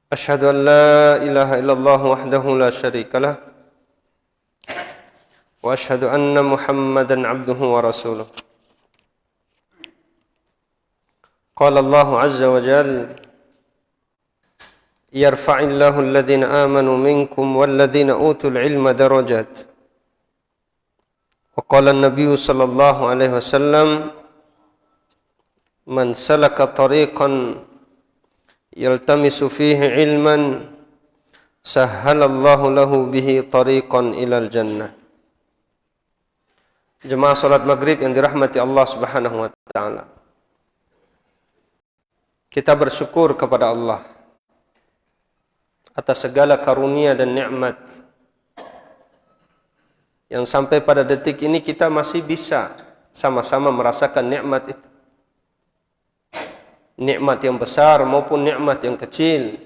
أشهد أن لا إله إلا الله وحده لا شريك له وأشهد أن محمدا عبده ورسوله. قال الله عز وجل: يرفع الله الذين آمنوا منكم والذين أوتوا العلم درجات. وقال النبي صلى الله عليه وسلم: من سلك طريقا يلتمس فيه علما سهل الله له به طريقا إلى الجنة. Jemaah salat maghrib yang dirahmati Allah Subhanahu wa taala. Kita bersyukur kepada Allah atas segala karunia dan nikmat yang sampai pada detik ini kita masih bisa sama-sama merasakan nikmat itu. Nikmat yang besar maupun nikmat yang kecil,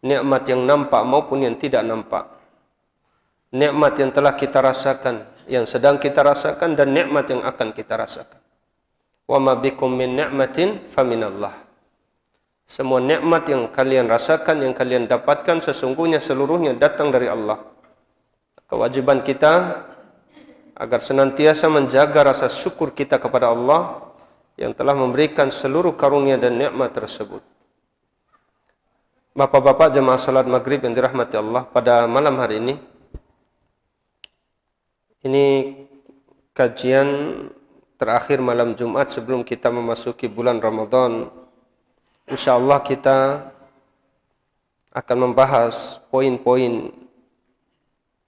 nikmat yang nampak maupun yang tidak nampak, nikmat yang telah kita rasakan, yang sedang kita rasakan, dan nikmat yang akan kita rasakan. Wa ma bikum min ni'matin faminallah. Semua nikmat yang kalian rasakan, yang kalian dapatkan, sesungguhnya seluruhnya datang dari Allah. Kewajiban kita agar senantiasa menjaga rasa syukur kita kepada Allah yang telah memberikan seluruh karunia dan nikmat tersebut. Bapak-bapak jemaah salat maghrib yang dirahmati Allah, pada malam hari ini kajian terakhir malam Jumat sebelum kita memasuki bulan Ramadan. InsyaAllah kita akan membahas poin-poin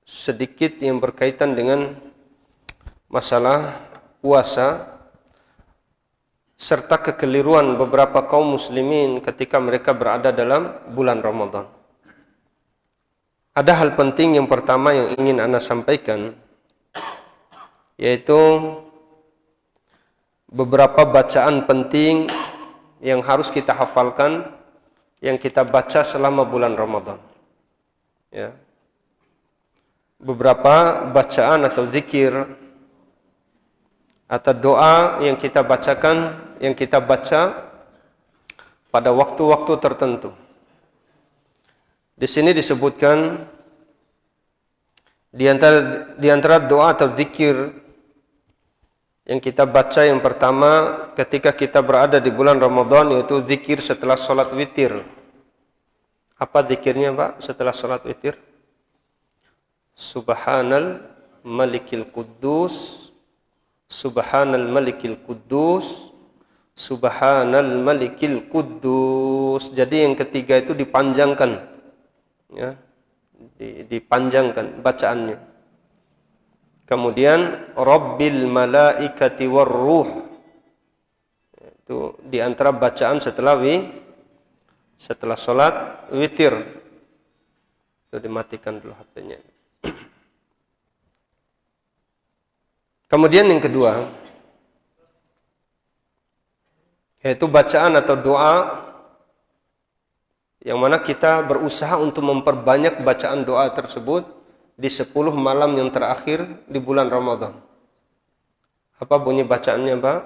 sedikit yang berkaitan dengan masalah puasa serta kekeliruan beberapa kaum muslimin ketika mereka berada dalam bulan Ramadan. Ada hal penting yang pertama yang ingin Anda sampaikan, yaitu beberapa bacaan penting yang harus kita hafalkan, yang kita baca selama bulan Ramadan. Ya. Beberapa bacaan atau zikir atau doa yang kita bacakan, yang kita baca pada waktu-waktu tertentu. Di sini disebutkan di antara doa atau zikir yang kita baca yang pertama ketika kita berada di bulan Ramadan, yaitu zikir setelah sholat witir. Apa zikirnya, Pak, setelah sholat witir? Subhanal Malikil Quddus, Subhanal Malikil Quddus, Subhanal Malikil Quddus. Jadi yang ketiga itu dipanjangkan, ya, dipanjangkan bacaannya. Kemudian Rabbil Malaikati Warruh, itu di antara bacaan setelah sholat witir. Itu dimatikan dulu HP-nya. Kemudian yang kedua, yaitu bacaan atau doa yang mana kita berusaha untuk memperbanyak bacaan doa tersebut di 10 malam yang terakhir di bulan Ramadan. Apa bunyi bacaannya, Pak?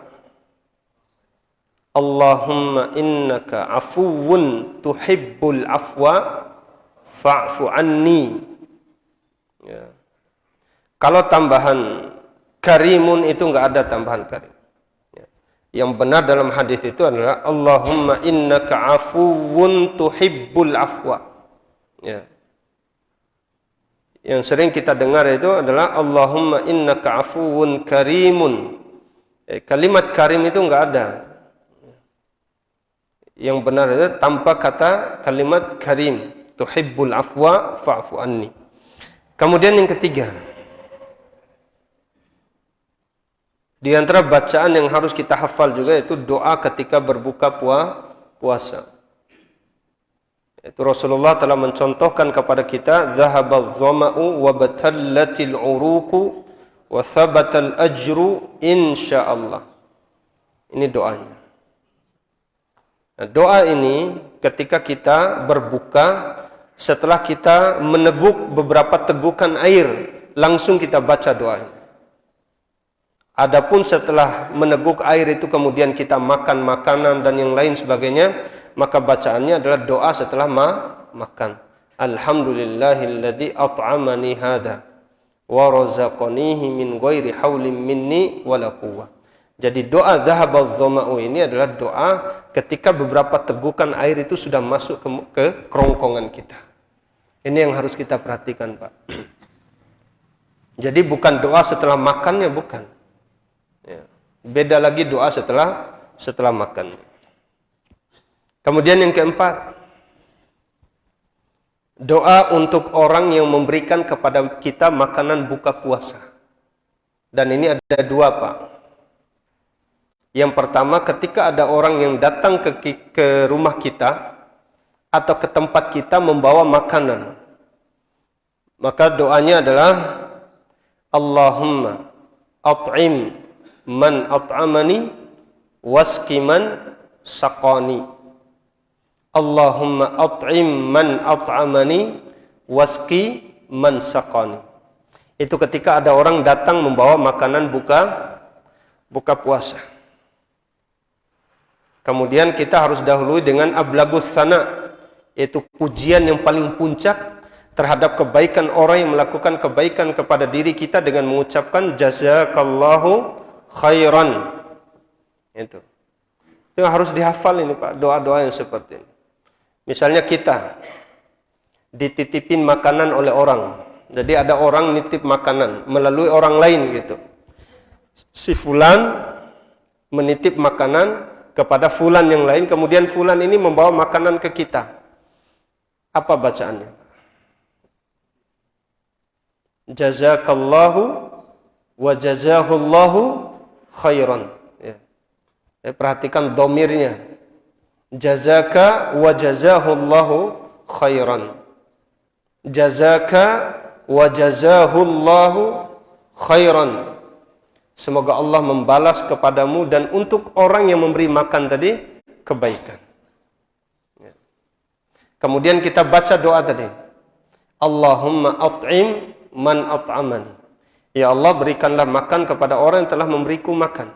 Allahumma innaka afuwun tuhibbul afwa fa'fu anni. Ya. Kalau tambahan karimun itu enggak ada tambahan karim. Ya. Yang benar dalam hadis itu adalah Allahumma innaka afuwun tuhibbul afwa. Ya. Yang sering kita dengar itu adalah Allahumma innaka afuwun karimun. Kalimat karim itu enggak ada. Yang benar itu tanpa kata kalimat karim. Tuhibbul afwa fa'fu anni. Kemudian yang ketiga, di antara bacaan yang harus kita hafal juga itu doa ketika berbuka puasa. Itu Rasulullah telah mencontohkan kepada kita, zahabaz zama'u wa batallatil uruqu wa thabatal ajru insyaallah. Ini doanya. Nah, doa ini ketika kita berbuka, setelah kita meneguk beberapa tegukan air, langsung kita baca doa ini. Adapun setelah meneguk air itu kemudian kita makan makanan dan yang lain sebagainya, maka bacaannya adalah doa setelah makan. Alhamdulillahilladzi at'amani hadza wa razaqanihi min ghairi haulin minni wala quwwah. Jadi doa dhahabadz dhama'u ini adalah doa ketika beberapa tegukan air itu sudah masuk ke kerongkongan kita. Ini yang harus kita perhatikan, Pak. Jadi bukan doa setelah makannya, bukan. Ya. Beda lagi doa setelah makan. Kemudian yang keempat, doa untuk orang yang memberikan kepada kita makanan buka puasa. Dan ini ada dua, Pak. Yang pertama, ketika ada orang yang datang ke rumah kita atau ke tempat kita membawa makanan, maka doanya adalah Allahumma at'im man at'amani wasqi man saqani. Allahumma at'im man at'amani wasqi man saqani. Itu ketika ada orang datang membawa makanan buka puasa. Kemudian kita harus dahului dengan ablagus sana, yaitu pujian yang paling puncak terhadap kebaikan orang yang melakukan kebaikan kepada diri kita dengan mengucapkan jazakallahu khairan. Itu harus dihafal ini, Pak, doa-doa yang seperti ini. Misalnya kita dititipin makanan oleh orang. Jadi ada orang nitip makanan melalui orang lain gitu. Si fulan menitip makanan kepada fulan yang lain, kemudian fulan ini membawa makanan ke kita. Apa bacaannya? Jazakallahu wa jazahullahu khairan. Ya. Perhatikan domirnya. Jazaka wa jazahullahu khairan. Jazaka wa jazahullahu khairan. Semoga Allah membalas kepadamu dan untuk orang yang memberi makan tadi kebaikan. Ya. Kemudian kita baca doa tadi. Allahumma at'im man at'amani. Ya Allah, berikanlah makan kepada orang yang telah memberiku makan.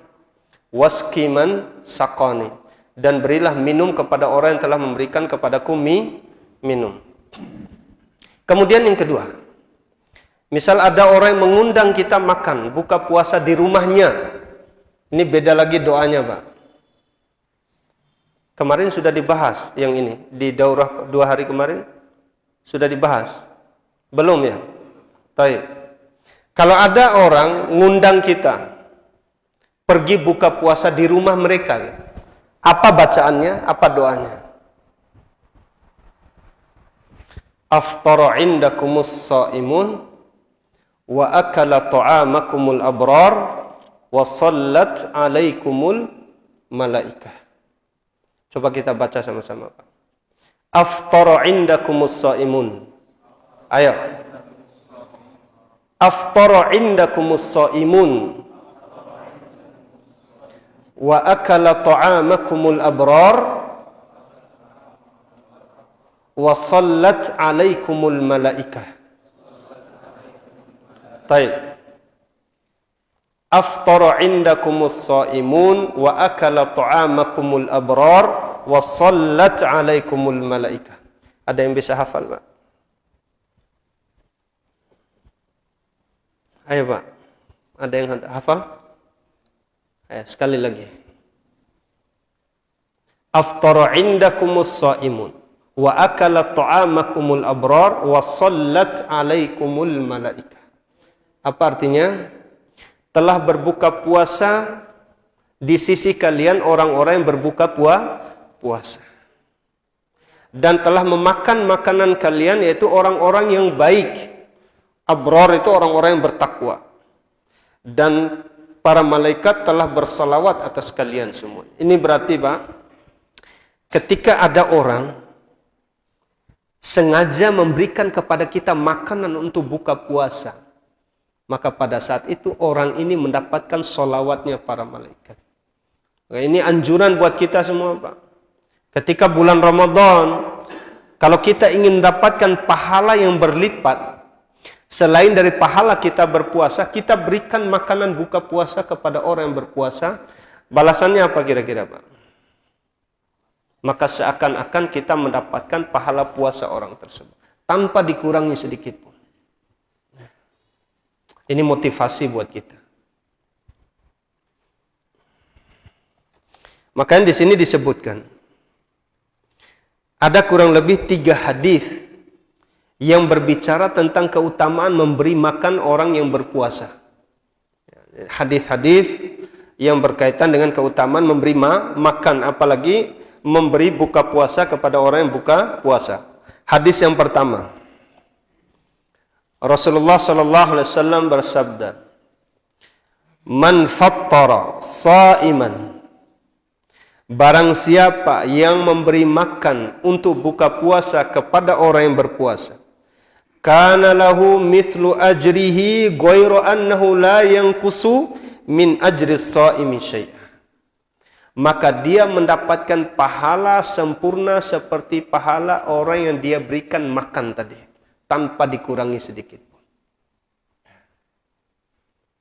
Wasqi man saqani. Dan berilah minum kepada orang yang telah memberikan kepadaku minum. Kemudian yang kedua, misal ada orang yang mengundang kita makan, buka puasa di rumahnya. Ini beda lagi doanya, Pak. Kemarin sudah dibahas yang ini. Di daurah 2 hari kemarin. Sudah dibahas? Belum ya? Baik. Kalau ada orang ngundang kita, pergi buka puasa di rumah mereka, apa bacaannya? Apa doanya? Aftara indakumus shaimun wa akala ta'amakumul abrar wa sallat alaikumul malaikah. Coba kita baca sama-sama, Pak. Aftara indakumus shaimun. Ayo. Aftara indakumus shaimun wa akala ta'amakumul abrar wa sallat alaikumul malaikah. Baik. Aftara indakumus shaimun wa akala ta'amakumul abrar wa sallat alaikumul malaikah. Ada yang bisa hafal, Pak? Ayo, Pak. Ada yang hafal? Ayo, sekali lagi. Aftara indakumus shaimun wa akala ta'amakumul abrar wa sallat alaikumul malaikah. Apa artinya? Telah berbuka puasa di sisi kalian orang-orang yang berbuka puasa. Dan telah memakan makanan kalian, yaitu orang-orang yang baik. Abrar itu orang-orang yang bertakwa. Dan para malaikat telah bersalawat atas kalian semua. Ini berarti, Pak, ketika ada orang sengaja memberikan kepada kita makanan untuk buka puasa, maka pada saat itu orang ini mendapatkan sholawatnya para malaikat. Maka ini anjuran buat kita semua, Pak. Ketika bulan Ramadan, kalau kita ingin mendapatkan pahala yang berlipat, selain dari pahala kita berpuasa, kita berikan makanan buka puasa kepada orang yang berpuasa. Balasannya apa kira-kira, Pak? maka seakan-akan kita mendapatkan pahala puasa orang tersebut tanpa dikurangi sedikit pun. Ini motivasi buat kita. Makanya di sini disebutkan ada kurang lebih 3 hadis yang berbicara tentang keutamaan memberi makan orang yang berpuasa. Hadis-hadis yang berkaitan dengan keutamaan memberi makan, apalagi memberi buka puasa kepada orang yang buka puasa. Hadis yang pertama, Rasulullah sallallahu alaihi wasallam bersabda, "Man fattara sha'iman." Barang siapa yang memberi makan untuk buka puasa kepada orang yang berpuasa, kana lahu mithlu ajrihi ghairu annahu la yanqusu min ajri shaimi syai'a. Maka dia mendapatkan pahala sempurna seperti pahala orang yang dia berikan makan tadi, tanpa dikurangi sedikit.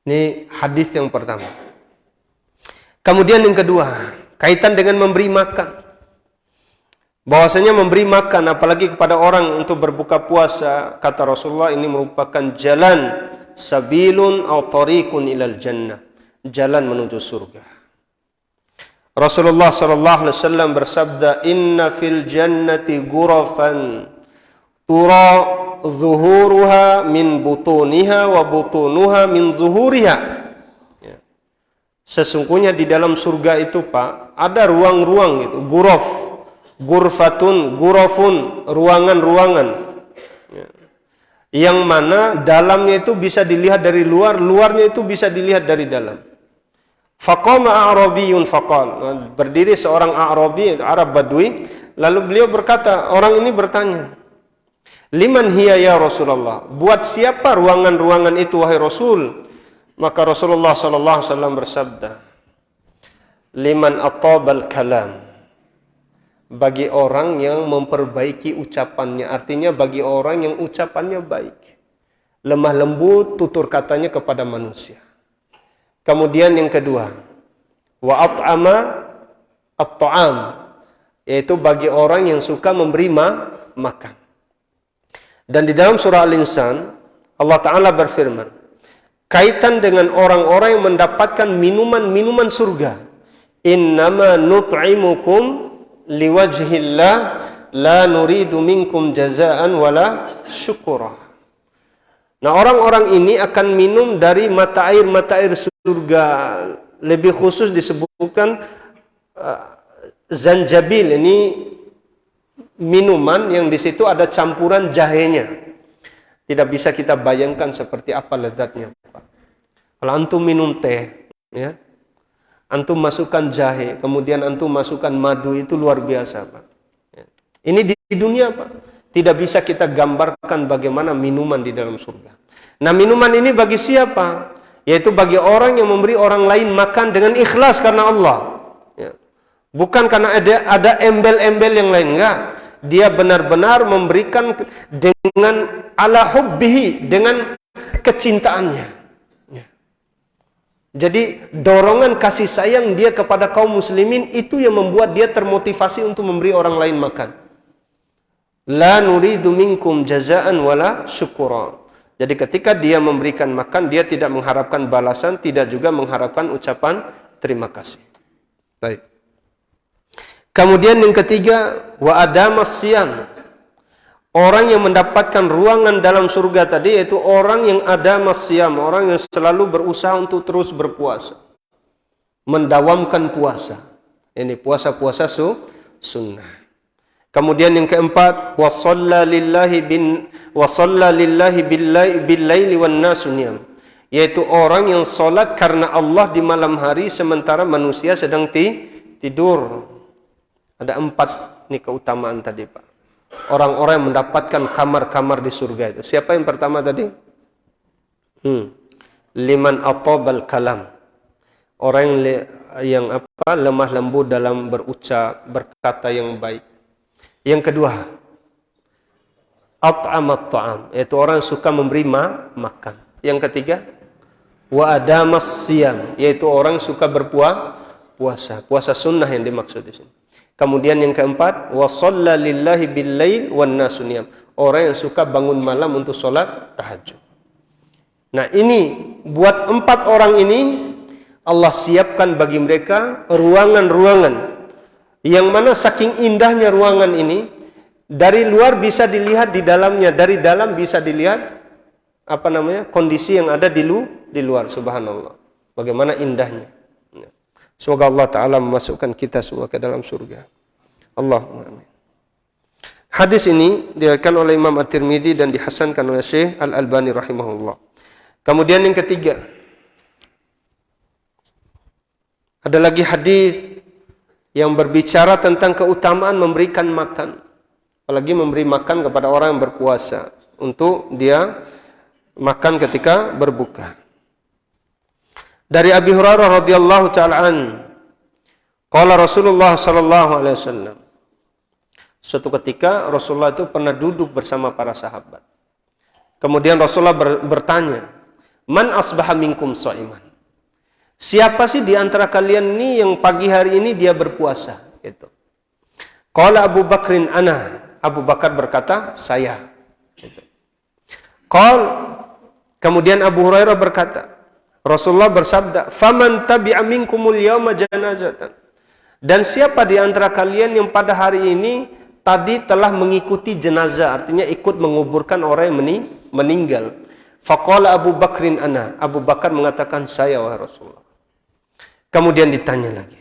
Ini hadis yang pertama. Kemudian yang kedua, kaitan dengan memberi makan. Bahwasanya memberi makan apalagi kepada orang untuk berbuka puasa, kata Rasulullah, ini merupakan jalan sabilun atau tariqun ilal jannah, jalan menuju surga. Rasulullah sallallahu alaihi wasallam bersabda, "Inna fil jannati ghurafan tura zuhuruha min butuniha wa butunuha min zuhuriha." Sesungguhnya di dalam surga itu, Pak, ada ruang-ruang gitu, ghuraf, ghurfatun, ghurafun, ruangan-ruangan. Yang mana dalamnya itu bisa dilihat dari luar, luarnya itu bisa dilihat dari dalam. Faqama a'rabiyun faqal. Berdiri seorang A'rabi, Arab Badui, lalu beliau berkata, orang ini bertanya, "Liman hiya ya Rasulullah?" Buat siapa ruangan-ruangan itu wahai Rasul? Maka Rasulullah sallallahu alaihi wasallam bersabda, "Liman atabal kalam." Bagi orang yang memperbaiki ucapannya, artinya bagi orang yang ucapannya baik, lemah lembut tutur katanya kepada manusia. Kemudian yang kedua, wa at'ama at-ta'am, yaitu bagi orang yang suka memberi makan. Dan di dalam surah Al-Insan Allah Ta'ala berfirman kaitan dengan orang-orang yang mendapatkan minuman-minuman surga, "Innama nut'imukum liwajhillah la nuridu minkum jazaan wala syukura." Nah, orang-orang ini akan minum dari mata air surga. Lebih khusus disebutkan zanjabil. Ini minuman yang di situ ada campuran jahenya. Tidak bisa kita bayangkan seperti apa lezatnya, Pak. Kalau antum minum teh, ya, antum masukkan jahe, kemudian antum masukkan madu, itu luar biasa, Pak. Ya. Ini di dunia, Pak. Tidak bisa kita gambarkan bagaimana minuman di dalam surga. Nah, minuman ini bagi siapa? Yaitu bagi orang yang memberi orang lain makan dengan ikhlas karena Allah. Ya. Bukan karena ada embel-embel yang lain, enggak. Dia benar-benar memberikan dengan ala hubbihi, dengan kecintaannya. Ya. Jadi dorongan kasih sayang dia kepada kaum muslimin itu yang membuat dia termotivasi untuk memberi orang lain makan. La nuridu minkum jazaan wala syukura. Jadi ketika dia memberikan makan, dia tidak mengharapkan balasan, tidak juga mengharapkan ucapan terima kasih. Baik. Kemudian yang ketiga, wa adamas siyam. Orang yang mendapatkan ruangan dalam surga tadi yaitu orang yang adamas siyam, orang yang selalu berusaha untuk terus berpuasa. Mendawamkan puasa. Ini puasa-puasa sunnah. Kemudian yang keempat, wa shalla lillahi bil-laili wan nasu niyam. Yaitu orang yang salat karena Allah di malam hari sementara manusia sedang tidur. Ada 4 nih keutamaan tadi, Pak. Orang-orang yang mendapatkan kamar-kamar di surga itu. Siapa yang pertama tadi? Liman atabal kalam. Orang yang lemah lembut dalam berucap, berkata yang baik. Yang kedua, at'amat ta'am, yaitu orang yang suka memberi makan. Yang ketiga, wa adamas siyam, yaitu orang yang suka berpuasa, puasa sunnah yang dimaksud di sini. Kemudian yang keempat, wa shalla lillahi bil-lail wan nasu niyam. Orang yang suka bangun malam untuk sholat tahajud. Nah, ini buat 4 orang ini Allah siapkan bagi mereka ruangan-ruangan yang mana saking indahnya ruangan ini, dari luar bisa dilihat di dalamnya, dari dalam bisa dilihat kondisi yang ada di luar. Subhanallah, bagaimana indahnya. Semoga Allah Ta'ala memasukkan kita semua ke dalam surga. Allahumma amin. Hadis ini diriwayatkan oleh Imam At-Tirmidzi dan dihasankan oleh Syekh Al-Albani rahimahullah. Kemudian yang ketiga, ada lagi hadis yang berbicara tentang keutamaan memberikan makan. Apalagi memberi makan kepada orang yang berpuasa, untuk dia makan ketika berbuka. Dari Abi Hurairah radhiyallahu taala an, qala Rasulullah sallallahu alaihi wasallam. Suatu ketika Rasulullah itu pernah duduk bersama para sahabat. Kemudian Rasulullah bertanya, "Man asbaha minkum shaiman?" Siapa sih di antara kalian ini yang pagi hari ini dia berpuasa? Gitu. Qala Abu Bakrin ana. Abu Bakar berkata, saya. Gitu. Kemudian Abu Hurairah berkata, Rasulullah bersabda, "Faman tabi'a minkumul yawma janazatan." Dan siapa di antara kalian yang pada hari ini tadi telah mengikuti jenazah, artinya ikut menguburkan orang yang meninggal. Faqala Abu Bakrin ana. Abu Bakar mengatakan, saya wahai Rasulullah. Kemudian ditanya lagi,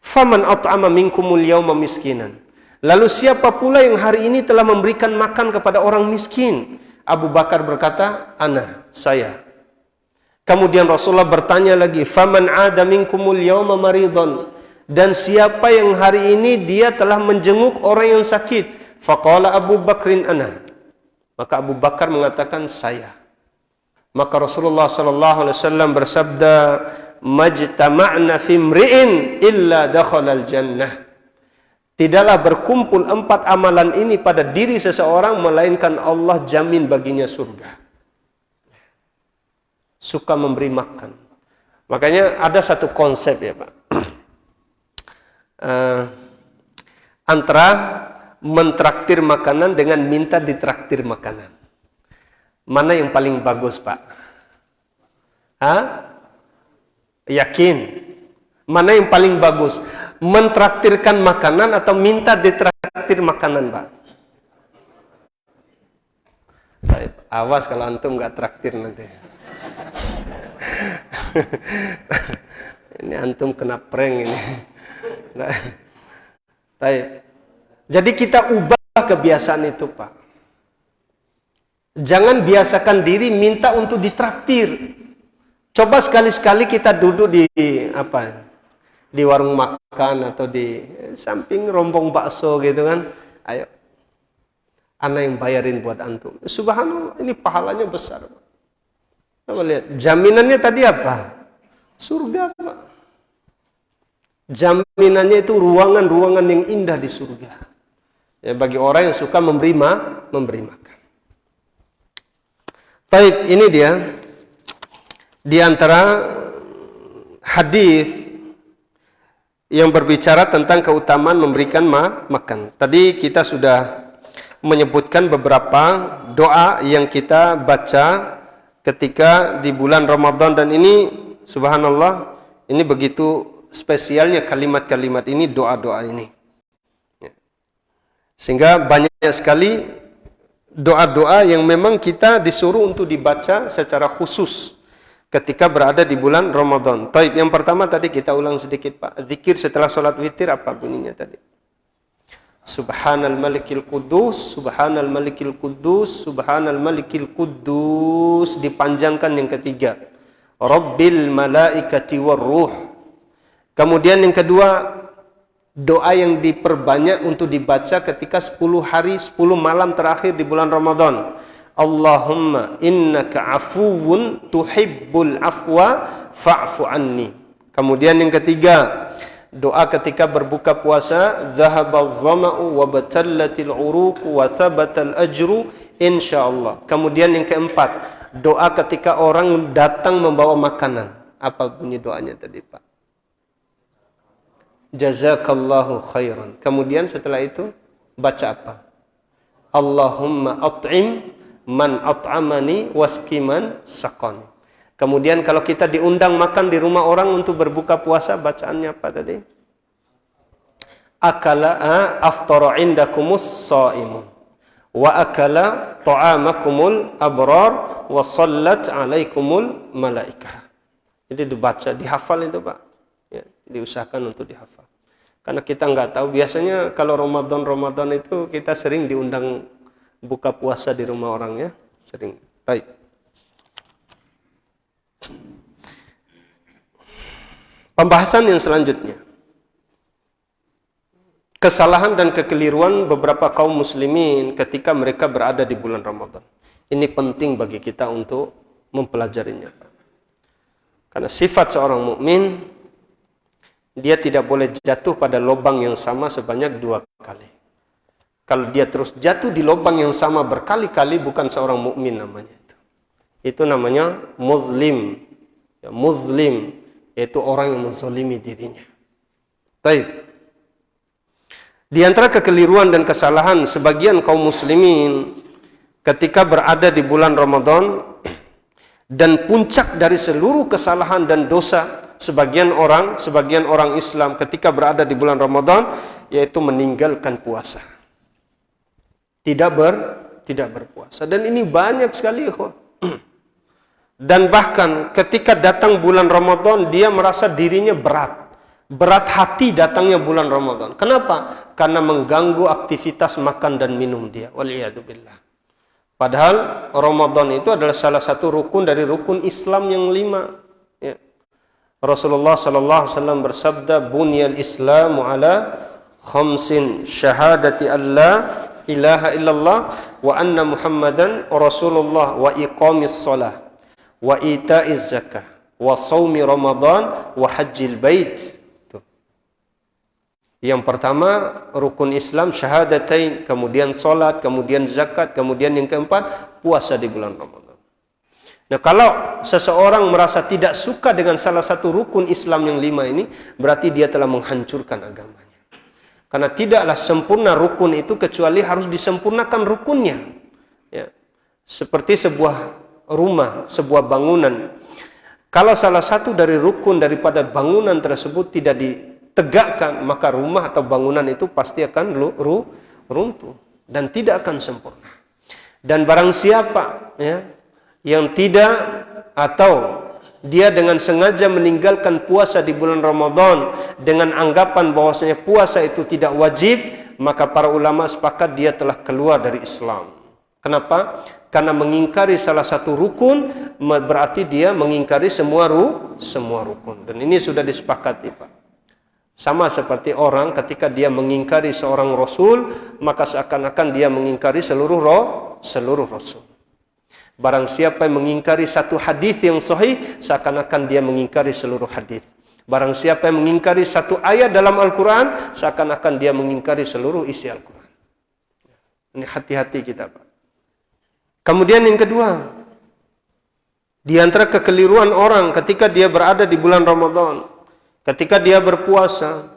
"Faman at'ama minkumul yawma miskinan." Lalu siapa pula yang hari ini telah memberikan makan kepada orang miskin? Abu Bakar berkata, ana, saya. Kemudian Rasulullah bertanya lagi, "Faman 'ada minkumul yawma maridhan." Dan siapa yang hari ini dia telah menjenguk orang yang sakit? Faqala Abu Bakrin ana. Maka Abu Bakar mengatakan, saya. Maka Rasulullah sallallahu alaihi wasallam bersabda, "Majtama'na fi imri'in illa dakhalal jannah." Tidaklah berkumpul 4 amalan ini pada diri seseorang, melainkan Allah jamin baginya surga. Suka memberi makan. Makanya ada satu konsep ya Pak. Antara mentraktir makanan dengan minta ditraktir makanan. Mana yang paling bagus Pak? Yakin? Mana yang paling bagus? Mentraktirkan makanan atau minta ditraktir makanan Pak? Baik, awas kalau antum nggak traktir nanti. Ini antum kena prank ini. Baik. Jadi kita ubah kebiasaan itu Pak. Jangan biasakan diri minta untuk ditraktir. Coba sekali-sekali kita duduk di di warung makan atau di samping rombong bakso gitu kan. Ayo, ana yang bayarin buat antum. Subhanallah, ini pahalanya besar Pak. Coba lihat, jaminannya tadi apa? Surga Pak. Jaminannya itu ruangan-ruangan yang indah di surga. Ya, bagi orang yang suka memberi makan. Baik, ini dia di antara hadis yang berbicara tentang keutamaan memberikan makan. Tadi kita sudah menyebutkan beberapa doa yang kita baca ketika di bulan Ramadan, dan ini subhanallah, ini begitu spesialnya kalimat-kalimat ini, doa-doa ini. Sehingga banyak sekali doa-doa yang memang kita disuruh untuk dibaca secara khusus ketika berada di bulan Ramadan. Taib, yang pertama tadi kita ulang sedikit Pak. Zikir setelah sholat witir apa bunyinya tadi? Subhanal malikil kudus, subhanal malikil kudus, subhanal malikil kudus. Dipanjangkan yang ketiga, Rabbil malaikati warruh. Kemudian yang kedua, doa yang diperbanyak untuk dibaca ketika 10 hari 10 malam terakhir di bulan Ramadan. Allahumma innaka afuwun tuhibbul afwa fa'fu anni. Kemudian yang ketiga, doa ketika berbuka puasa, dhahabadh dhama'u wa batallatil uruq wa thabatal ajru insyaallah. Kemudian yang keempat, doa ketika orang datang membawa makanan. Apa bunyi doanya tadi Pak? jazakallahu khairan. Kemudian setelah itu baca apa? Allahumma at'im man at'amani waskiman saqani. Kemudian kalau kita diundang makan di rumah orang untuk berbuka puasa, bacaannya apa tadi? Akala aftara indakumus shaimun wa akala ta'amakumul abrar wa sallat alaikumul malaikah. Jadi dibaca, dihafal itu Pak. Ya, diusahakan untuk dihafal. Karena kita nggak tahu, biasanya kalau Ramadan itu kita sering diundang buka puasa di rumah orang ya, sering. Baik. Pembahasan yang selanjutnya, kesalahan dan kekeliruan beberapa kaum muslimin ketika mereka berada di bulan Ramadan. Ini penting bagi kita untuk mempelajarinya. Karena sifat seorang mukmin, dia tidak boleh jatuh pada lubang yang sama sebanyak 2 kali. Kalau dia terus jatuh di lubang yang sama berkali-kali, bukan seorang mukmin namanya itu. Itu namanya muslim. Ya, muslim yaitu orang yang menzalimi dirinya. Baik. Di antara kekeliruan dan kesalahan sebagian kaum muslimin ketika berada di bulan Ramadan, dan puncak dari seluruh kesalahan dan dosa sebagian orang Islam ketika berada di bulan Ramadan, yaitu meninggalkan puasa. Tidak berpuasa. Dan ini banyak sekali, ikhwan. Dan bahkan ketika datang bulan Ramadan, dia merasa dirinya berat hati datangnya bulan Ramadan. Kenapa? Karena mengganggu aktivitas makan dan minum dia. Waliyadzubillah. Padahal Ramadan itu adalah salah satu rukun dari rukun Islam yang 5. Ya. Rasulullah SAW bersabda, "Bunyal Islamu ala khamsin, syahadati alla ilaha illallah wa anna Muhammadan Rasulullah wa iqamis shalah wa ita'iz zakah wa shaumi Ramadan wa hajjil bait." Yang pertama rukun Islam syahadatain, kemudian salat, kemudian zakat, kemudian yang keempat puasa di bulan Ramadan. Nah, kalau seseorang merasa tidak suka dengan salah satu rukun Islam yang 5 ini, berarti dia telah menghancurkan agamanya. Karena tidaklah sempurna rukun itu kecuali harus disempurnakan rukunnya. Ya. Seperti sebuah rumah, sebuah bangunan. Kalau salah satu dari rukun daripada bangunan tersebut tidak ditegakkan, maka rumah atau bangunan itu pasti akan runtuh dan tidak akan sempurna. Dan barang siapa ya, yang tidak atau dia dengan sengaja meninggalkan puasa di bulan Ramadan dengan anggapan bahwasanya puasa itu tidak wajib, maka para ulama sepakat dia telah keluar dari Islam. Kenapa? Karena mengingkari salah satu rukun berarti dia mengingkari semua rukun. Dan ini sudah disepakati, Pak. Sama seperti orang ketika dia mengingkari seorang rasul, maka seakan-akan dia mengingkari seluruh rasul. Barang siapa yang mengingkari satu hadis yang sahih, seakan-akan dia mengingkari seluruh hadis. Barang siapa yang mengingkari satu ayat dalam Al-Quran, seakan-akan dia mengingkari seluruh isi Al-Quran. Ini hati-hati kita, Pak. Kemudian yang kedua, di antara kekeliruan orang ketika dia berada di bulan Ramadan, ketika dia berpuasa,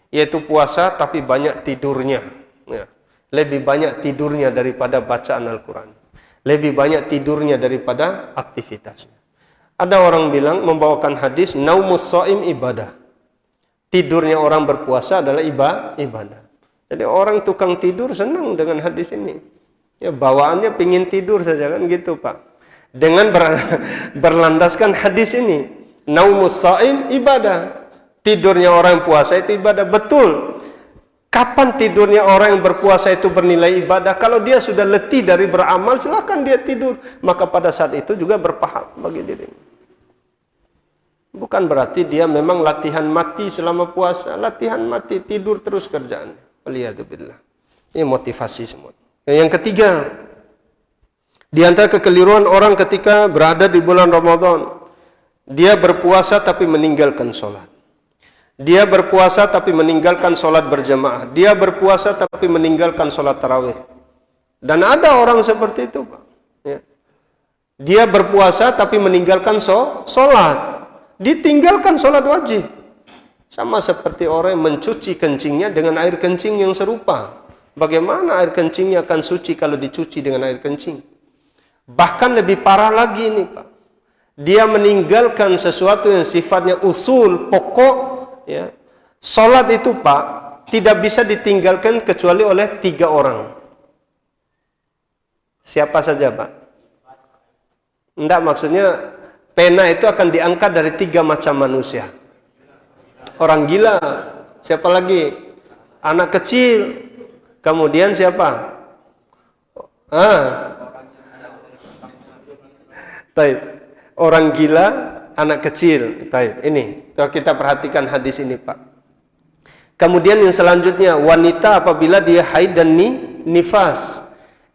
yaitu puasa tapi banyak tidurnya. Ya. Lebih banyak tidurnya daripada bacaan Al-Quran. Lebih banyak tidurnya daripada aktivitasnya. Ada orang bilang, membawakan hadis, naumus shaim ibadah. Tidurnya orang berpuasa adalah ibadah. Jadi orang tukang tidur senang dengan hadis ini. Ya, bawaannya pingin tidur saja kan gitu, Pak. Dengan berlandaskan hadis ini, naumus shaim ibadah. Tidurnya orang puasa itu ibadah. Betul. Kapan tidurnya orang yang berpuasa itu bernilai ibadah? Kalau dia sudah letih dari beramal, silakan dia tidur. Maka pada saat itu juga berpahala bagi dirinya. Bukan berarti dia memang latihan mati selama puasa. Latihan mati, tidur terus kerjaannya. Waliyadzubillah. Ini motivasi semua. Yang ketiga, di antara kekeliruan orang ketika berada di bulan Ramadan, dia berpuasa tapi meninggalkan sholat. Dia berpuasa tapi meninggalkan sholat berjamaah. Dia berpuasa tapi meninggalkan sholat tarawih. Dan ada orang seperti itu, Pak. Ya. Dia berpuasa tapi meninggalkan sholat. Ditinggalkan sholat wajib. Sama seperti orang yang mencuci kencingnya dengan air kencing yang serupa. Bagaimana air kencingnya akan suci kalau dicuci dengan air kencing? Bahkan lebih parah lagi ini, Pak. Dia meninggalkan sesuatu yang sifatnya usul, pokok, ya. Salat itu, Pak, tidak bisa ditinggalkan kecuali oleh 3 orang. Siapa saja, Pak? Enggak, maksudnya pena itu akan diangkat dari 3 macam manusia. Orang gila, siapa lagi? Anak kecil. Kemudian siapa? Baik. Orang gila, anak kecil. Baik, ini. Kalau kita perhatikan hadis ini, Pak. Kemudian yang selanjutnya, wanita apabila dia haid dan nifas.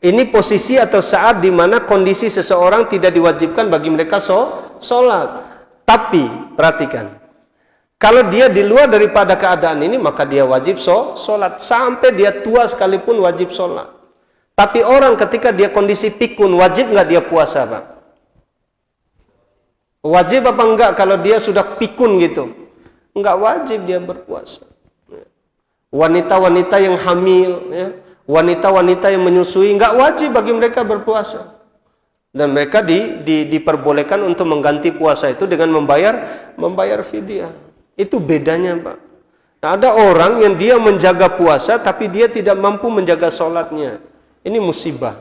Ini posisi atau saat di mana kondisi seseorang tidak diwajibkan bagi mereka sholat. Tapi, perhatikan. Kalau dia di luar daripada keadaan ini, maka dia wajib sholat. Sampai dia tua sekalipun wajib sholat. Tapi orang ketika dia kondisi pikun, wajib nggak dia puasa, Pak? Wajib apa enggak kalau dia sudah pikun gitu? Enggak wajib dia berpuasa. Wanita-wanita yang hamil, ya, wanita-wanita yang menyusui, enggak wajib bagi mereka berpuasa. Dan mereka diperbolehkan untuk mengganti puasa itu dengan membayar fidyah. Itu bedanya, Pak. Nah, ada orang yang dia menjaga puasa tapi dia tidak mampu menjaga sholatnya. Ini musibah.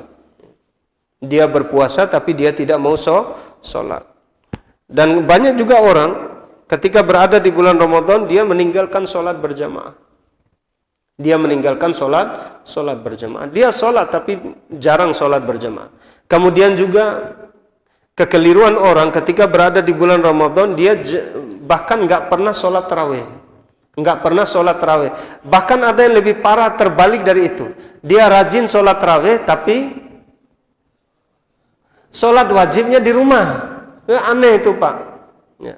Dia berpuasa tapi dia tidak mau sholat. Dan banyak juga orang ketika berada di bulan Ramadan dia meninggalkan sholat berjamaah. Dia meninggalkan sholat berjamaah. Dia sholat tapi jarang sholat berjamaah. Kemudian juga kekeliruan orang ketika berada di bulan Ramadan, dia bahkan nggak pernah sholat tarawih. Bahkan ada yang lebih parah, terbalik dari itu. Dia rajin sholat tarawih tapi sholat wajibnya di rumah. Aneh itu, Pak. Ya.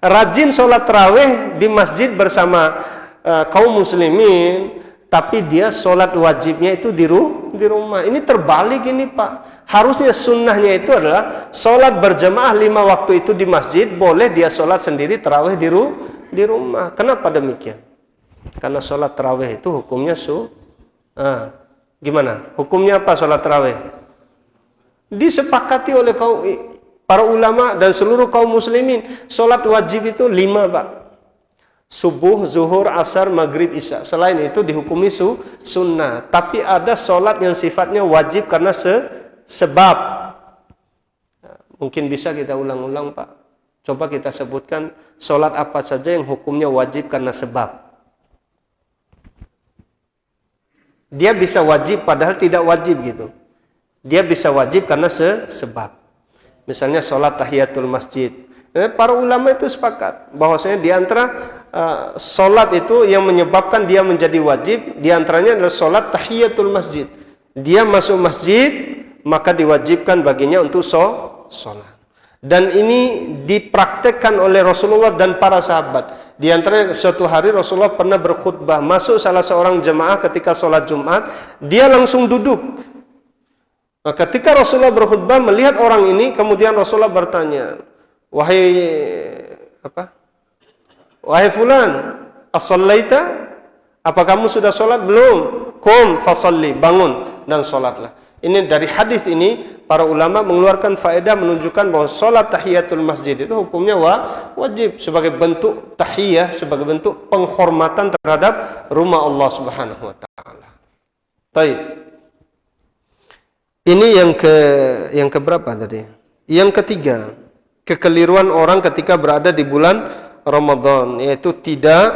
Rajin sholat tarawih di masjid bersama kaum muslimin, tapi dia sholat wajibnya itu di rumah. Ini terbalik ini, Pak. Harusnya sunnahnya itu adalah sholat berjamaah 5 waktu itu di masjid, boleh dia sholat sendiri tarawih di rumah. Kenapa demikian? Karena sholat tarawih itu hukumnya gimana? Hukumnya apa sholat tarawih? Disepakati oleh para ulama dan seluruh kaum muslimin. Sholat wajib itu 5, Pak. Subuh, zuhur, asar, maghrib, isya. Selain itu dihukumi sunnah. Tapi ada sholat yang sifatnya wajib karena sebab. Mungkin bisa kita ulang-ulang, Pak. Coba kita sebutkan sholat apa saja yang hukumnya wajib karena sebab. Dia bisa wajib padahal tidak wajib gitu. Dia bisa wajib karena sebab. Misalnya sholat tahiyatul masjid. Para ulama itu sepakat bahwasanya di antara sholat itu yang menyebabkan dia menjadi wajib, di antaranya adalah sholat tahiyatul masjid. Dia masuk masjid, maka diwajibkan baginya untuk sholat. Dan ini dipraktekkan oleh Rasulullah dan para sahabat. Di antaranya suatu hari Rasulullah pernah berkhutbah, masuk salah seorang jemaah ketika sholat Jumat, dia langsung duduk. Nah, ketika Rasulullah berkhutbah melihat orang ini, kemudian Rasulullah bertanya, Wahai fulan, as-sallaita? Apa kamu sudah sholat? Belum. Qum fasalli, bangun dan sholatlah. Ini dari hadis ini para ulama mengeluarkan faedah menunjukkan bahwa sholat tahiyatul masjid itu hukumnya wajib sebagai bentuk tahiyah, sebagai bentuk penghormatan terhadap rumah Allah Subhanahu wa taala. Baik. Ini yang keberapa tadi? Yang ketiga, kekeliruan orang ketika berada di bulan Ramadan, yaitu tidak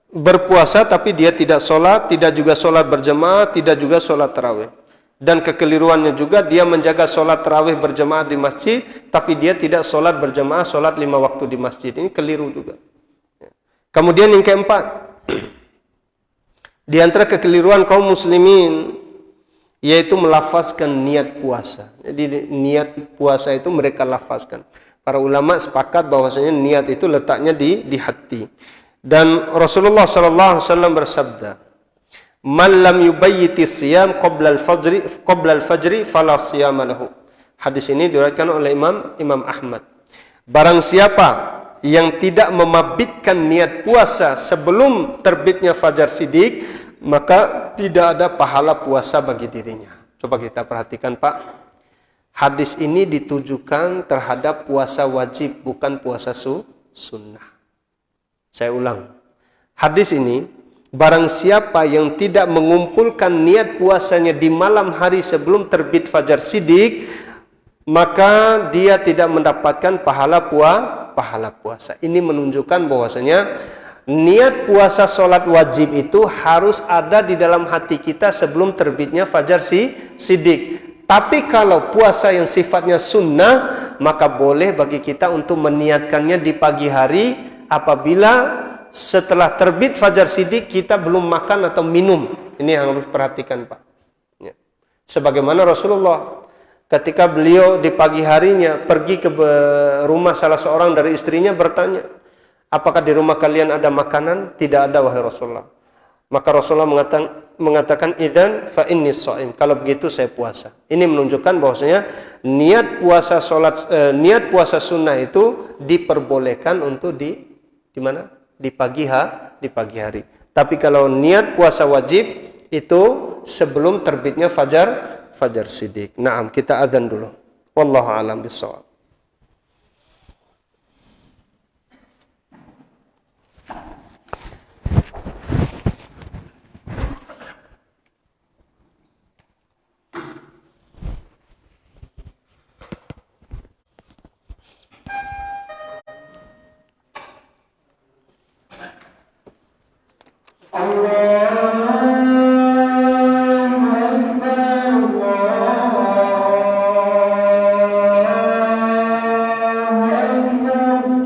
berpuasa tapi dia tidak sholat, tidak juga sholat berjamaah, tidak juga sholat tarawih. Dan kekeliruannya juga dia menjaga sholat tarawih berjamaah di masjid, tapi dia tidak sholat berjamaah, sholat 5 waktu di masjid. Ini keliru juga. Kemudian yang keempat, di antara kekeliruan kaum muslimin, yaitu melafazkan niat puasa. Jadi niat puasa itu mereka lafazkan. Para ulama sepakat bahwasanya niat itu letaknya di hati. Dan Rasulullah sallallahu alaihi wasallam bersabda, "Man lam yubayyiti siyam qabla al-fajri fala siyama lahu." Hadis ini diriwayatkan oleh Imam Ahmad. Barang siapa yang tidak memabitkan niat puasa sebelum terbitnya fajar sidik, maka tidak ada pahala puasa bagi dirinya. Coba kita perhatikan Pak. Hadis ini ditujukan terhadap puasa wajib, bukan puasa sunnah. Saya ulang. Hadis ini, barang siapa yang tidak mengumpulkan niat puasanya di malam hari sebelum terbit fajar sidik, maka dia tidak mendapatkan pahala puasa. Ini menunjukkan bahwasanya niat puasa sholat wajib itu harus ada di dalam hati kita sebelum terbitnya fajar sidik. Tapi kalau puasa yang sifatnya sunnah, maka boleh bagi kita untuk meniatkannya di pagi hari apabila setelah terbit fajar sidik kita belum makan atau minum. Ini yang harus perhatikan Pak. Ya. Sebagaimana Rasulullah ketika beliau di pagi harinya pergi ke rumah salah seorang dari istrinya bertanya, apakah di rumah kalian ada makanan? Tidak ada wahai Rasulullah. Maka Rasulullah mengatakan idzan fa inni shaim. Kalau begitu saya puasa. Ini menunjukkan bahwasanya niat puasa sunnah itu diperbolehkan untuk di mana? Di pagi hari. Tapi kalau niat puasa wajib itu sebelum terbitnya fajar sidik. Naam, kita adzan dulu. Wallahu a'lam bishawab.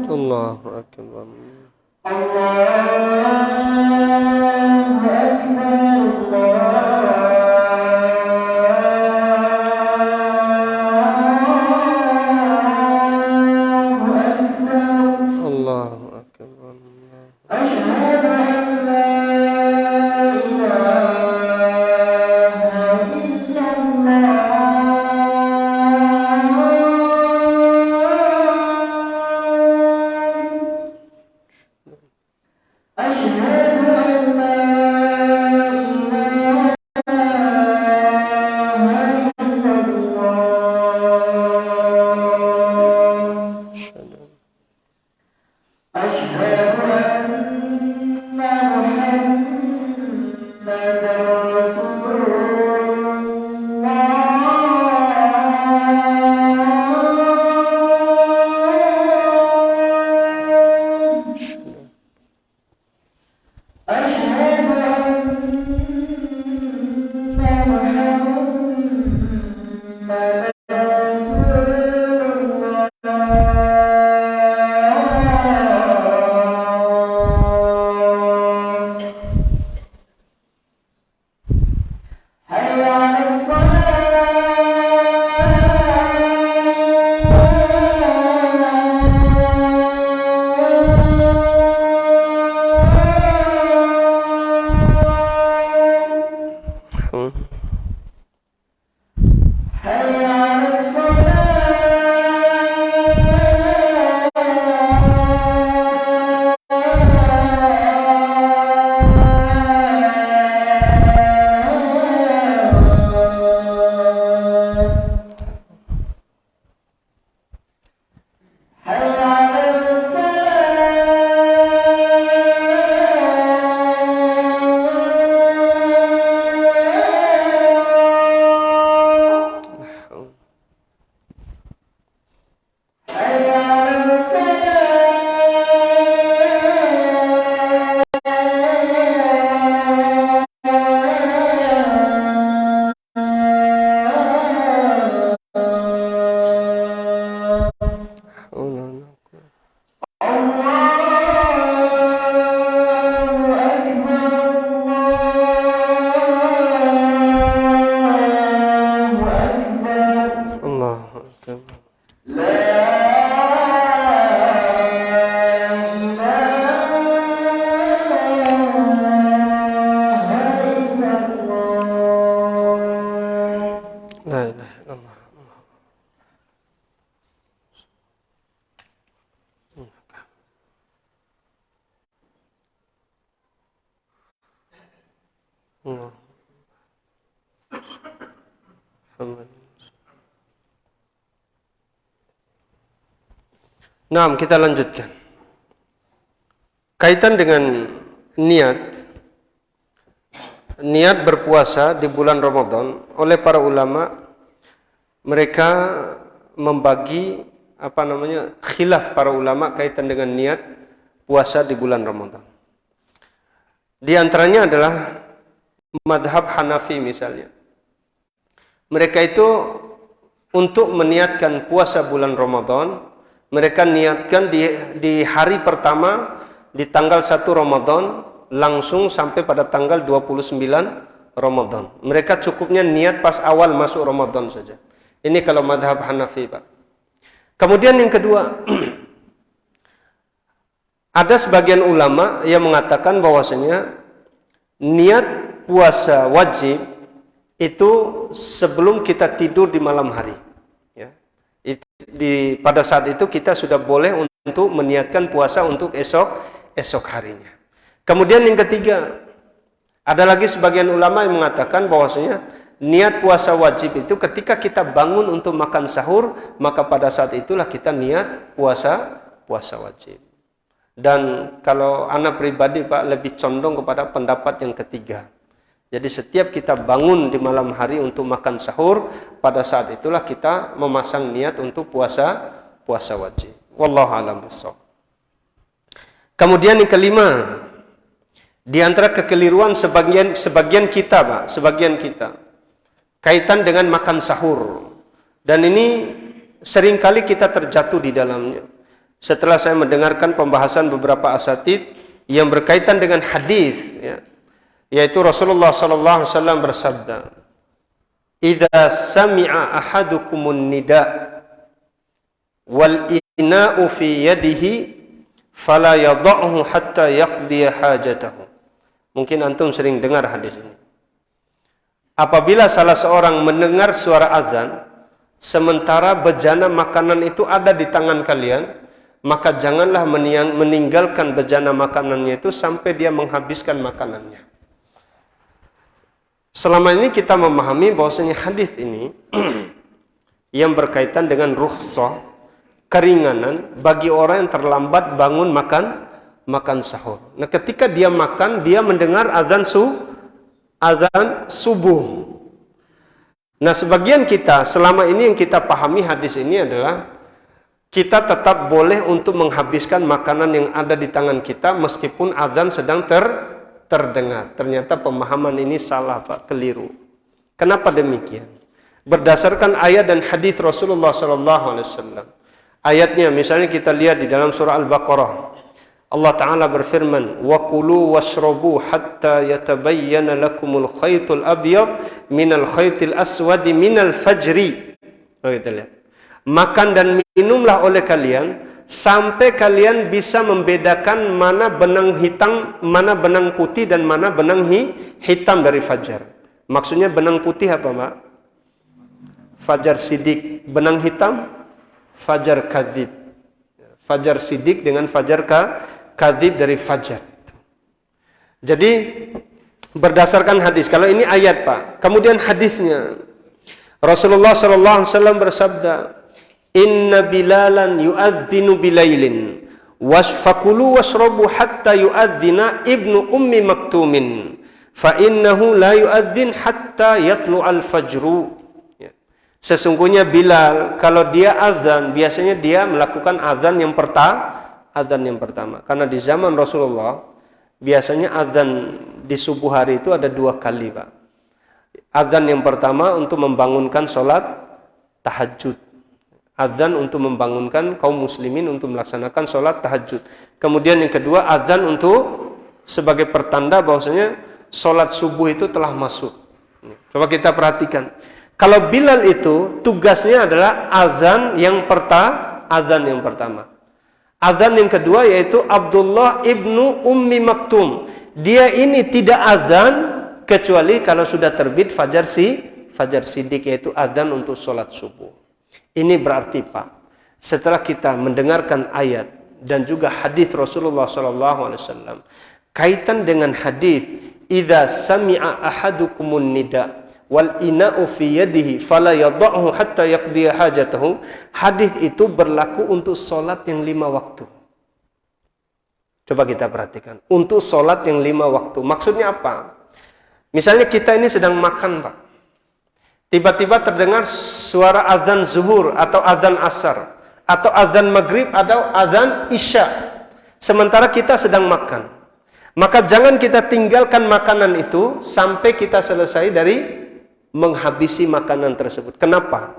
Allahu akbar. Allahu akbar. Asyhadu an la ilaha illallah. Asyhadu an la Nah, kita lanjutkan. Kaitan dengan niat berpuasa di bulan Ramadan, oleh para ulama mereka membagi khilaf para ulama kaitan dengan niat puasa di bulan Ramadan. Di antaranya adalah madhab Hanafi misalnya. Mereka itu untuk meniatkan puasa bulan Ramadan, mereka niatkan di hari pertama di tanggal 1 Ramadan langsung sampai pada tanggal 29 Ramadan. Mereka cukupnya niat pas awal masuk Ramadan saja. Ini kalau madhab Hanafi, Pak. Kemudian yang kedua, ada sebagian ulama yang mengatakan bahwasanya niat puasa wajib itu sebelum kita tidur di malam hari. Ya. Pada saat itu kita sudah boleh untuk meniatkan puasa untuk esok harinya. Kemudian yang ketiga, ada lagi sebagian ulama yang mengatakan bahwasanya niat puasa wajib itu ketika kita bangun untuk makan sahur, maka pada saat itulah kita niat puasa wajib. Dan kalau anak pribadi, Pak, lebih condong kepada pendapat yang ketiga. Jadi setiap kita bangun di malam hari untuk makan sahur, pada saat itulah kita memasang niat untuk puasa wajib. Wallahu a'lam bishawab. Kemudian yang kelima, di antara kekeliruan sebagian kita, Pak, sebagian kita kaitan dengan makan sahur. Dan ini seringkali kita terjatuh di dalamnya. Setelah saya mendengarkan pembahasan beberapa asatid yang berkaitan dengan hadis, ya, yaitu Rasulullah sallallahu alaihi wasallam bersabda, "Idza sami'a ahadukumun nida wal ina'u fi yadihi fala yad'uhu hatta yaqdiya hajatahu." Mungkin antum sering dengar hadis ini. Apabila salah seorang mendengar suara azan sementara bejana makanan itu ada di tangan kalian, maka janganlah meninggalkan bejana makanannya itu sampai dia menghabiskan makanannya. Selama ini kita memahami bahwasanya hadis ini yang berkaitan dengan rukhsah, keringanan bagi orang yang terlambat bangun makan sahur. Nah, ketika dia makan, dia mendengar azan subuh. Nah, sebagian kita selama ini yang kita pahami hadis ini adalah kita tetap boleh untuk menghabiskan makanan yang ada di tangan kita meskipun azan sedang terdengar. Ternyata pemahaman ini salah, Pak, keliru. Kenapa demikian? Berdasarkan ayat dan hadis Rasulullah SAW. Ayatnya misalnya kita lihat di dalam surah Al-Baqarah. Allah Ta'ala berfirman, "Wa kulu washrabu hatta yatabayyana lakumul khaytul abyad minal khaytil aswadi minal fajri." Oh, kita lihat. Makan dan minumlah oleh kalian sampai kalian bisa membedakan mana benang hitam, mana benang putih dan mana benang hitam dari fajar. Maksudnya benang putih apa, Pak? Fajar sidik. Benang hitam fajar kadzib. Fajar sidik dengan fajar kadzib dari fajar. Jadi berdasarkan hadis, kalau ini ayat, Pak. Kemudian hadisnya Rasulullah SAW bersabda, "Inna Bilalan yu'adzinu bilailin wasfakulu washrabu hatta yu'adzina ibnu ummi maktumin fa innahu la yu'adzin hatta yatlu al-fajru." Sesungguhnya Bilal kalau dia azan biasanya dia melakukan azan yang pertama. Karena di zaman Rasulullah biasanya azan di subuh hari itu ada 2 kali, Pak. Azan yang pertama untuk membangunkan sholat tahajud. Azan untuk membangunkan kaum muslimin untuk melaksanakan sholat tahajud. Kemudian yang kedua, azan untuk sebagai pertanda bahwasanya sholat subuh itu telah masuk. Coba kita perhatikan. Kalau Bilal itu tugasnya adalah azan yang pertama. Azan yang kedua yaitu Abdullah ibnu Ummi Maktum. Dia ini tidak azan kecuali kalau sudah terbit fajar sidik, yaitu azan untuk sholat subuh. Ini berarti, Pak, setelah kita mendengarkan ayat dan juga hadis Rasulullah SAW, kaitan dengan hadis idza sami'a ahadukumun nida wal ina'u fi yadihi fala yadh'uhu hatta yaqdi hajatahu. Hadis itu berlaku untuk salat yang 5 waktu. Coba kita perhatikan. Untuk salat yang 5 waktu. Maksudnya apa? Misalnya kita ini sedang makan, Pak. Tiba-tiba terdengar suara azan zuhur atau azan asar atau azan maghrib atau azan isya. Sementara kita sedang makan. Maka jangan kita tinggalkan makanan itu sampai kita selesai dari menghabisi makanan tersebut. Kenapa?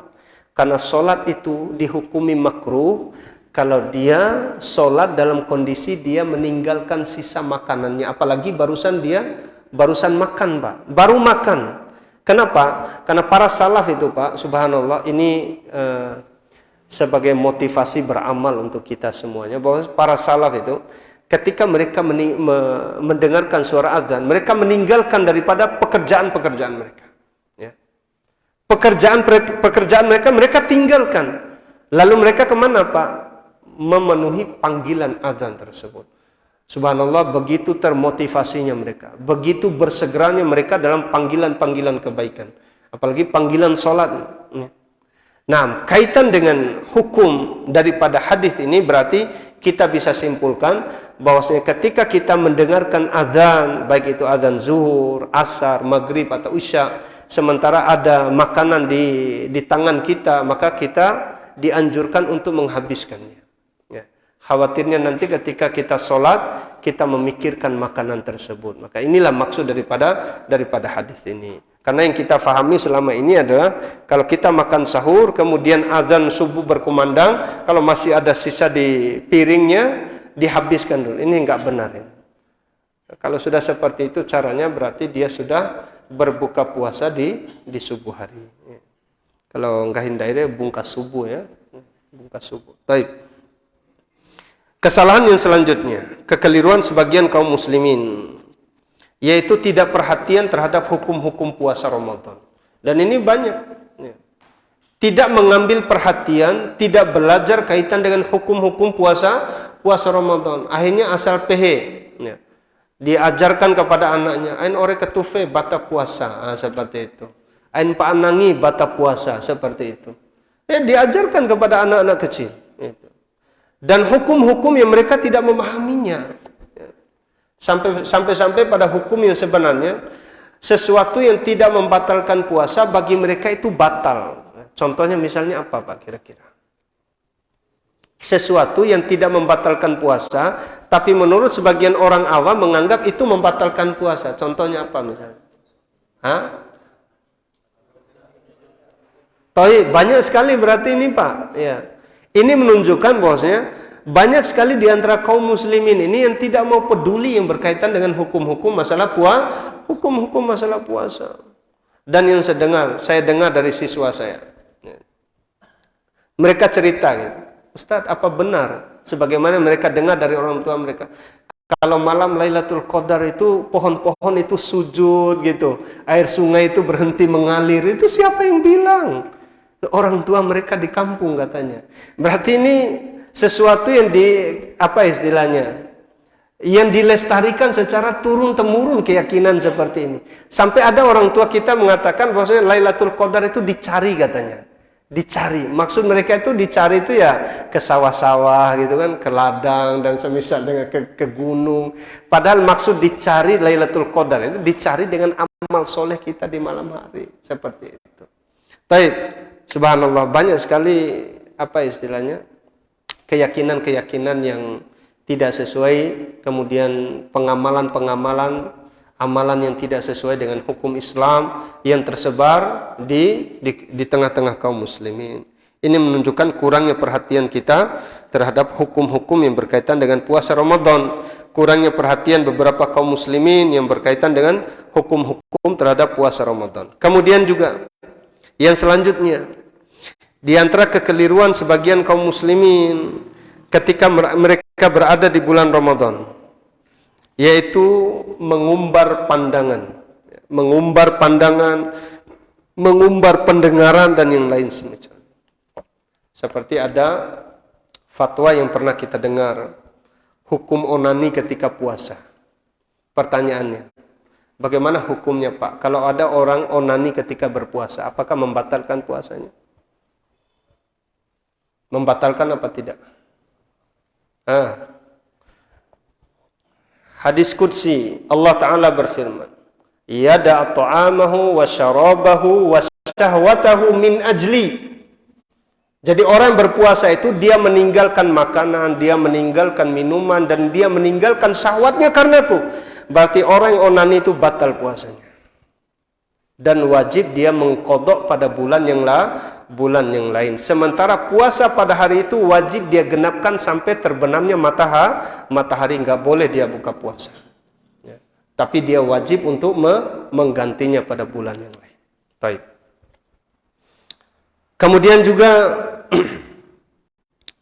Karena sholat itu dihukumi makruh kalau dia sholat dalam kondisi dia meninggalkan sisa makanannya. Apalagi barusan makan, Pak. Baru makan. Kenapa? Karena para salaf itu, Pak, subhanallah, ini sebagai motivasi beramal untuk kita semuanya, bahwa para salaf itu ketika mereka mendengarkan suara azan, mereka meninggalkan daripada pekerjaan-pekerjaan mereka. Ya. Pekerjaan mereka tinggalkan. Lalu mereka kemana, Pak? Memenuhi panggilan azan tersebut. Subhanallah, begitu termotivasinya mereka, begitu bersegeranya mereka dalam panggilan-panggilan kebaikan, apalagi panggilan sholat. Nah, kaitan dengan hukum daripada hadis ini berarti kita bisa simpulkan bahwasanya ketika kita mendengarkan azan, baik itu azan zuhur, asar, maghrib atau isya, sementara ada makanan di tangan kita, maka kita dianjurkan untuk menghabiskannya. Khawatirnya nanti ketika kita sholat, kita memikirkan makanan tersebut. Maka inilah maksud daripada hadis ini. Karena yang kita fahami selama ini adalah kalau kita makan sahur, kemudian azan subuh berkumandang, kalau masih ada sisa di piringnya, dihabiskan dulu. Ini enggak benar. Ya. Kalau sudah seperti itu caranya berarti dia sudah berbuka puasa di subuh hari. Ya. Kalau enggak hindari bungkas subuh ya. Bungkas subuh. Baik. Kesalahan yang selanjutnya, kekeliruan sebagian kaum muslimin, yaitu tidak perhatian terhadap hukum-hukum puasa Ramadan. Dan ini banyak. Ya. Tidak mengambil perhatian, tidak belajar kaitan dengan hukum-hukum puasa Ramadan. Akhirnya asal pehe. Ya. Diajarkan kepada anaknya, ain ore ketufe bata puasa, seperti itu. Ain paanangi bata puasa, seperti itu. Ya, diajarkan kepada anak-anak kecil. Itu. Dan hukum-hukum yang mereka tidak memahaminya. Sampai-sampai pada hukum yang sebenarnya sesuatu yang tidak membatalkan puasa bagi mereka itu batal. Contohnya misalnya apa, Pak, kira-kira? Sesuatu yang tidak membatalkan puasa, tapi menurut sebagian orang awam menganggap itu membatalkan puasa. Contohnya apa misalnya? Banyak sekali berarti ini, Pak. Ya. Ini menunjukkan bahwasanya banyak sekali di antara kaum muslimin ini yang tidak mau peduli yang berkaitan dengan hukum-hukum masalah puasa. Dan yang saya dengar dari siswa saya. Mereka cerita gitu. Ustaz, apa benar sebagaimana mereka dengar dari orang tua mereka? Kalau malam Lailatul Qadar itu pohon-pohon itu sujud gitu. Air sungai itu berhenti mengalir. Itu siapa yang bilang? Orang tua mereka di kampung katanya. Berarti ini sesuatu yang yang dilestarikan secara turun-temurun keyakinan seperti ini. Sampai ada orang tua kita mengatakan bahwasanya Lailatul Qadar itu dicari katanya. Dicari. Maksud mereka itu dicari itu ya ke sawah-sawah gitu kan, ke ladang dan semisal dengan ke gunung. Padahal maksud dicari Lailatul Qadar itu dicari dengan amal soleh kita di malam hari. Seperti itu. Baik. Subhanallah, banyak sekali keyakinan-keyakinan yang tidak sesuai, kemudian amalan yang tidak sesuai dengan hukum Islam yang tersebar di tengah-tengah kaum muslimin. Ini menunjukkan kurangnya perhatian kita terhadap hukum-hukum yang berkaitan dengan puasa Ramadan, kurangnya perhatian beberapa kaum muslimin yang berkaitan dengan hukum-hukum terhadap puasa Ramadan. Kemudian juga yang selanjutnya, di antara kekeliruan sebagian kaum muslimin ketika mereka berada di bulan Ramadan, yaitu mengumbar pandangan, mengumbar pendengaran dan yang lain semacam. Seperti ada fatwa yang pernah kita dengar, hukum onani ketika puasa. Pertanyaannya, Bagaimana hukumnya Pak? Kalau ada orang onani ketika berpuasa, apakah membatalkan puasanya? Membatalkan apa tidak? Hadis qudsi, Allah Ta'ala berfirman, yada' ta'amahu wa syarabahu wa syahwatahu min ajli. Jadi orang yang berpuasa itu dia meninggalkan makanan, dia meninggalkan minuman, dan dia meninggalkan syahwatnya karenaku. Berarti orang yang onani itu batal puasanya. Dan wajib dia mengqadha pada bulan yang lain. Sementara puasa pada hari itu wajib dia genapkan sampai terbenamnya matahari, enggak boleh dia buka puasa. Ya. Tapi dia wajib untuk menggantinya pada bulan yang lain. Baik. Kemudian juga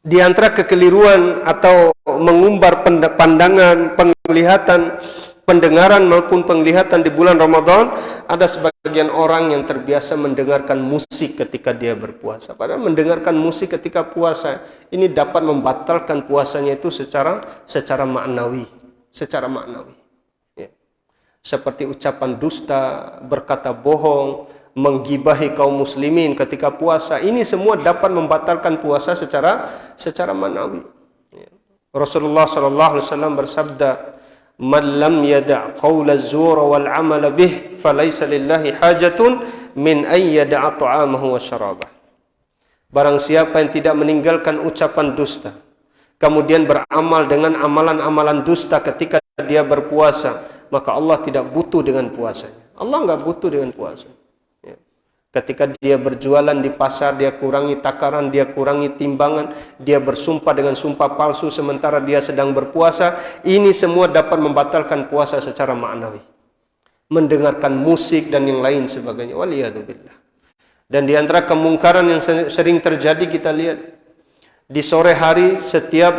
di antara kekeliruan atau mengumbar pandangan, penglihatan, pendengaran maupun penglihatan di bulan Ramadan, ada sebagian orang yang terbiasa mendengarkan musik ketika dia berpuasa. Padahal mendengarkan musik ketika puasa ini dapat membatalkan puasanya itu secara maknawi, Ya. Seperti ucapan dusta, berkata bohong, menggibahi kaum muslimin ketika puasa, ini semua dapat membatalkan puasa secara maknawi. Ya. Rasulullah sallallahu alaihi wasallam bersabda, "Man lam yada' qaula az-zur wal 'amala bih, falaysa lillahi hajatun min ay yada'a ta'amahu wa syarabah." Barang siapa yang tidak meninggalkan ucapan dusta, kemudian beramal dengan amalan-amalan dusta ketika dia berpuasa, maka Allah tidak butuh dengan puasanya. Allah enggak butuh dengan puasa. Ketika dia berjualan di pasar, dia kurangi takaran, dia kurangi timbangan, dia bersumpah dengan sumpah palsu sementara dia sedang berpuasa, ini semua dapat membatalkan puasa secara maknawi. Mendengarkan musik dan yang lain sebagainya. Waliyadzubillah. Dan di antara kemungkaran yang sering terjadi kita lihat di sore hari setiap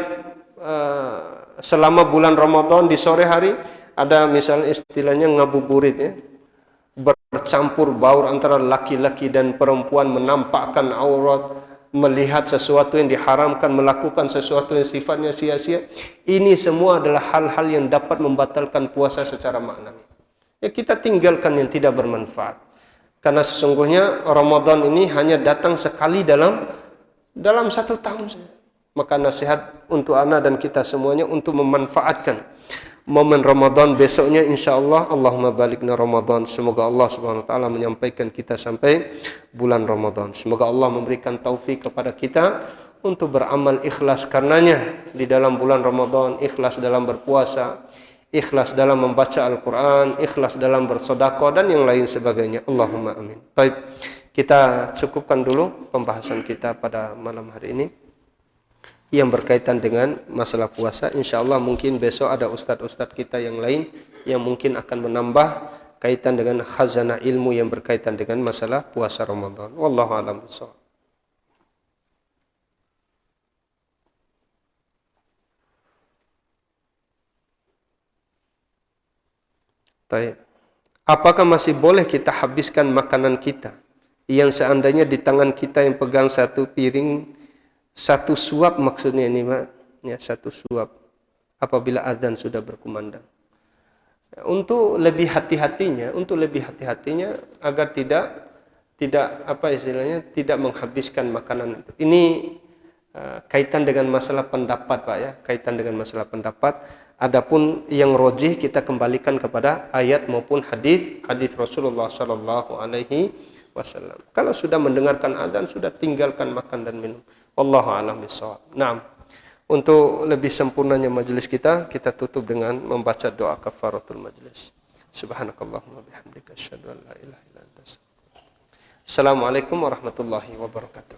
selama bulan Ramadan, di sore hari ada misalnya istilahnya ngabuburit, ya. Bercampur baur antara laki-laki dan perempuan, menampakkan aurat, melihat sesuatu yang diharamkan, melakukan sesuatu yang sifatnya sia-sia. Ini semua adalah hal-hal yang dapat membatalkan puasa secara maknawi. Ya, kita tinggalkan yang tidak bermanfaat. Karena sesungguhnya Ramadan ini hanya datang sekali dalam satu tahun saja. Maka nasihat untuk anak dan kita semuanya untuk memanfaatkan momen Ramadan besoknya, insyaallah. Allahumma balikna Ramadan. Semoga Allah Subhanahu wa taala menyampaikan kita sampai bulan Ramadan. Semoga Allah memberikan taufik kepada kita untuk beramal ikhlas karenanya di dalam bulan Ramadan, ikhlas dalam berpuasa, ikhlas dalam membaca Al-Qur'an, ikhlas dalam bersedekah dan yang lain sebagainya. Allahumma amin. Baik, kita cukupkan dulu pembahasan kita pada malam hari ini yang berkaitan dengan masalah puasa. InsyaAllah mungkin besok ada ustadz-ustadz kita yang lain yang mungkin akan menambah kaitan dengan khazanah ilmu yang berkaitan dengan masalah puasa Ramadan. Wallahu a'lam bishawab. Baik. Apakah masih boleh kita habiskan makanan kita yang seandainya di tangan kita yang pegang satu piring, satu suap maksudnya ini, Pak. Ya, satu suap apabila azan sudah berkumandang. Untuk lebih hati-hatinya agar tidak apa istilahnya, tidak menghabiskan makanan itu. Ini kaitan dengan masalah pendapat, Pak, ya, kaitan dengan masalah pendapat. Adapun yang rajih kita kembalikan kepada ayat maupun hadis Rasulullah sallallahu alaihi wasallam. Kalau sudah mendengarkan azan sudah tinggalkan makan dan minum. Wallahu a'lam bishawab. Naam. Untuk lebih sempurnanya majelis kita tutup dengan membaca doa kafaratul majelis. Subhanakallahumma bihamdika asyhadu an la ilaha illa anta astaghfiruka wa atubu ilaik. Assalamualaikum warahmatullahi wabarakatuh.